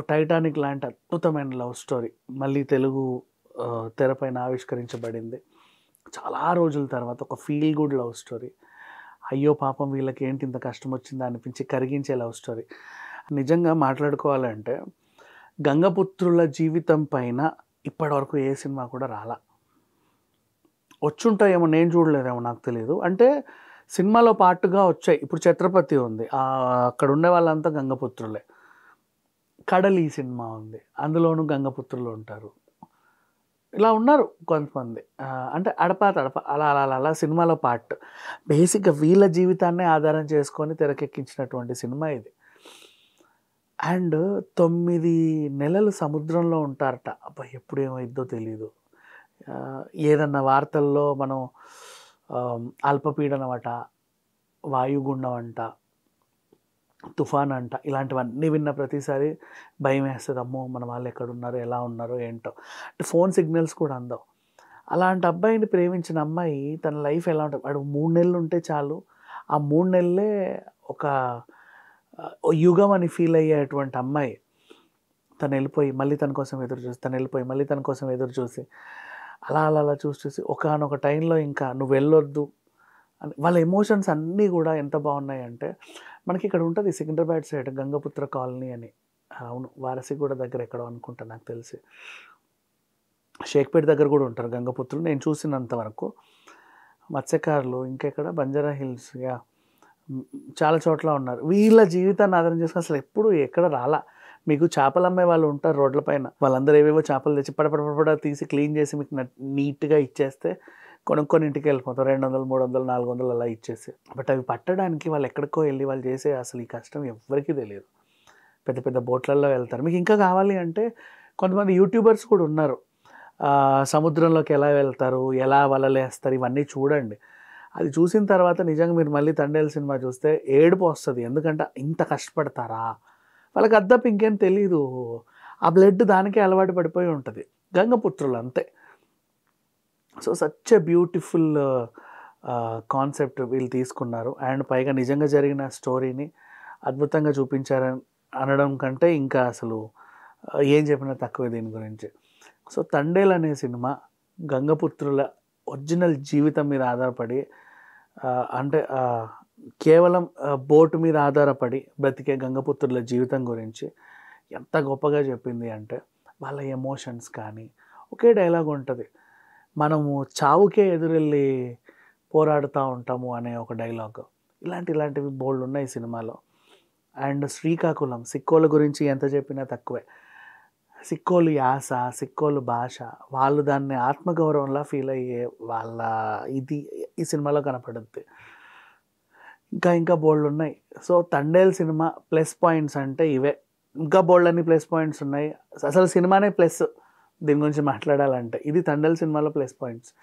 Titanic లాంటి అద్భుతమైన love story మళ్ళీ తెలుగు తెరపైన ఆవిష్కరించబడింది. చాలా రోజుల తర్వాత ఒక ఫీల్ గుడ్ లవ్ స్టోరీ. అయ్యో పాపం వీళ్ళకి ఏంటి ఇంత కష్టం వచ్చిందా అనిపించి కరిగించే లవ్ స్టోరీ. నిజంగా మాట్లాడుకోవాలంటే గంగపుత్రుల జీవితం పైన ఇప్పటివరకు ఏ సినిమా కూడా రాలా. వచ్చుంటాయేమో, నేను చూడలేదేమో, నాకు తెలియదు. అంటే సినిమాలో పార్ట్‌గా వచ్చాయి. ఇప్పుడు 'ఛత్రపతి' ఉంది. అక్కడ ఉండే వాళ్ళంతా గంగపుత్రులే. 'కడలి' సినిమా ఉంది. అందులోనూ గంగపుత్రులు ఉంటారు. ఇలా ఉన్నారు కొంతమంది. అంటే అడపా తడపా అలా సినిమాలో పార్ట్. బేసిక్‌గా వీళ్ళ జీవితాన్నే ఆధారం చేసుకొని తెరకెక్కించినటువంటి సినిమా ఇది. అండ్ 9 నెలలు సముద్రంలో ఉంటారట. అబ్బా! ఎప్పుడు ఏమైద్దో తెలీదు. ఏదన్నా వార్తల్లో మనం అల్పపీడనం అట, వాయుగుండం అంట, తుఫాన్ అంట, ఇలాంటివన్నీ విన్న ప్రతిసారి భయమేస్తది. అమ్మో! మన వాళ్ళు ఎక్కడున్నారో, ఎలా ఉన్నారో ఏంటో. అంటే ఫోన్ సిగ్నల్స్ కూడా అందవు. అలాంటి అబ్బాయిని ప్రేమించిన అమ్మాయి తన లైఫ్ ఎలా ఉంటది, వాడు 3 నెలలు ఉంటే చాలు. ఆ 3 నెలలే ఒక యుగం అని ఫీల్ అయ్యేటువంటి అమ్మాయి. తను వెళ్ళిపోయి మళ్ళీ తన కోసం ఎదురు చూసి, తను వెళ్ళిపోయి మళ్ళీ తన కోసం ఎదురు చూసి, అలా చూసి ఒకానొక టైంలో ఇంకా నువ్వు వెళ్ళొద్దు అని వాళ్ళ ఎమోషన్స్ అన్నీ కూడా ఎంత బాగున్నాయంటే, మనకి ఇక్కడ ఉంటుంది సికింద్రాబాద్ సైడ్ గంగపుత్ర కాలనీ అని. అవును, వారసిగూడ దగ్గర ఎక్కడో అనుకుంటా నాకు తెలిసి. షేక్పేట దగ్గర కూడా ఉంటారు గంగపుత్రులు నేను చూసినంత వరకు. మత్స్యకారులు ఇంకెక్కడ బంజారా హిల్స్, చాలా చోట్ల ఉన్నారు. వీళ్ళ జీవితాన్ని ఆధారం చేసుకుని అసలు ఎప్పుడు ఎక్కడ రాలా. మీకు చేపలు అమ్మే వాళ్ళు ఉంటారు రోడ్ల పైన, వాళ్ళందరూ ఏవేవో చేపలు తెచ్చి పడపడ తీసి క్లీన్ చేసి మీకు నీట్గా ఇచ్చేస్తే కొనుక్కొని ఇంటికి వెళ్ళిపోతారు. 200, 300, 400 అలా ఇచ్చేసి. బట్ అవి పట్టడానికి వాళ్ళు ఎక్కడికో వెళ్ళి వాళ్ళు చేసే అసలు ఈ కష్టం ఎవ్వరికీ తెలియదు. పెద్ద పెద్ద బోట్లలో వెళ్తారు. మీకు ఇంకా కావాలి అంటే కొంతమంది యూట్యూబర్స్ కూడా ఉన్నారు. సముద్రంలోకి ఎలా వెళ్తారు, ఎలా వలలు వేస్తారు, ఇవన్నీ చూడండి. అది చూసిన తర్వాత నిజంగా మీరు మళ్ళీ తండేల్ సినిమా చూస్తే ఏడుపు వస్తుంది. ఎందుకంటే ఇంత కష్టపడతారా, వాళ్ళకి అద్దపు ఇంకేం తెలీదు. ఆ బ్లడ్ దానికే అలవాటు పడిపోయి ఉంటుంది. గంగపుత్రులు అంతే. So such a beautiful concept వీళ్ళు తీసుకున్నారు. అండ్ పైగా నిజంగా జరిగిన స్టోరీని అద్భుతంగా చూపించారని అనడం కంటే ఇంకా అసలు ఏం చెప్పినా తక్కువే దీని గురించి. సో తండేల్ అనే సినిమా గంగపుత్రుల ఒరిజినల్ జీవితం మీద ఆధారపడి, అంటే కేవలం బోటు మీద ఆధారపడి బ్రతికే గంగపుత్రుల జీవితం గురించి ఎంత గొప్పగా చెప్పింది అంటే, వాళ్ళ ఎమోషన్స్ కానీ ఒకే డైలాగ్ ఉంటుంది, మనము చావుకే ఎదురెళ్ళి పోరాడుతూ ఉంటాము అనే ఒక డైలాగ్. ఇలాంటివి బోల్డ్ ఉన్నాయి సినిమాలో. అండ్ శ్రీకాకుళం సిక్కోల గురించి ఎంత చెప్పినా తక్కువే. సిక్కోలు యాస, సిక్కోలు భాష, వాళ్ళు దాన్ని ఆత్మగౌరవంలా ఫీల్ అయ్యే వాళ్ళ ఇది ఈ సినిమాలో కనపడుద్ది. ఇంకా బోల్డ్ ఉన్నాయి. So Thandel cinema plus points అంటే ఇవే. ఇంకా బోల్డ్ అన్ని ప్లస్ పాయింట్స్ ఉన్నాయి. అసలు సినిమానే ప్లస్ దీని గురించి మాట్లాడాలంటే. ఇది తండేల్ సినిమాలో ప్లస్ పాయింట్స్.